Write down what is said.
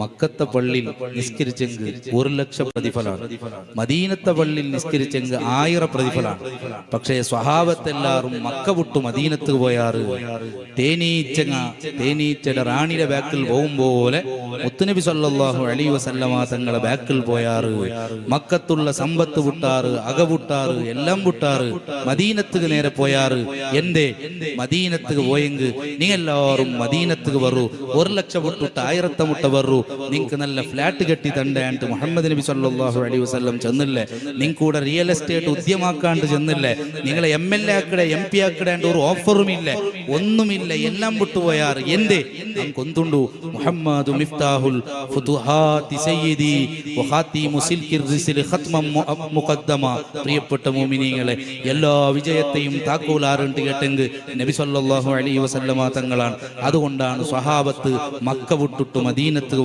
മക്കത്തെ പള്ളിയിൽ നിസ്കരിച്ചെങ്കിൽ 1,00,000 പ്രതിഫലമാണ്, മദീനത്തെ പള്ളിയിൽ നിസ്കരിച്ചെങ്കിൽ 1000 പ്രതിഫലമാണ്. പക്ഷേ സ്വഹാബത്തെല്ലാരും മക്ക വിട്ടു മദീനത്ത് പോയാറ്. തേനീച്ചയുടെ റാണിയുടെ ബാക്കിൽ പോകുമ്പോലെ മുത്തുനബി സല്ലല്ലാഹു അലൈഹി വസല്ലമ തങ്ങളെ ബാക്കിൽ പോയാറ്. മക്കത്തുള്ള സമ്പത്ത് വിട്ടാറ്, അക വിട്ടാറ്, എല്ലാം വിട്ടാറ് മദീനത്തുക്ക് നേരെ പോയാറ്. എന്റെ മദീനത്തുക്ക് പോയെങ്കിൽ നീ എല്ലാവരും മദീനത്തുക്ക് വരൂ, 1,00,000 വിട്ടിട്ട് 1000 മുട്ട വരൂ, നിങ്ങൾക്ക് നല്ല ഫ്ലാറ്റ് കെട്ടി തണ്ടേണ്ട് മുഹമ്മദ് നബി സല്ലല്ലാഹു അലൈഹി വസല്ലം ചെന്നില്ലേ, നിങ്ങൾക്ക് കൂടെ റിയൽ എസ്റ്റേറ്റ് ഉദ്യമാക്കാണ്ട് ചെന്നില്ലേ, നിങ്ങളെ MLA ആക്കടെ MP ആക്കടേണ്ട ഒരു ഓഫറും ഇല്ല, ഒന്നുമില്ല, എല്ലാം വിട്ടുപോയാറ്. എന്തേ കൊന്തുണ്ടു മുഹമ്മദ് മിഫ്താഹുൽ ഫുതുഹാത്തി സയ്യിദി വഖാതിമു സിൽകിർ റിസ്ലി ഖത്മം മുഖദ്ദമ. പ്രിയപ്പെട്ട മുഅ്മിനീങ്ങളെ, എല്ലാ വിജയത്തെയും താക്കോലാറുണ്ട് കേട്ടെങ്കിൽ നബി സല്ലല്ലാഹു അലൈഹി വസല്ലമ തങ്ങളാണ്. അതുകൊണ്ടാണ് സ്വഹാബത്ത് മക്ക വിട്ടിട്ട് മദീനത്ത്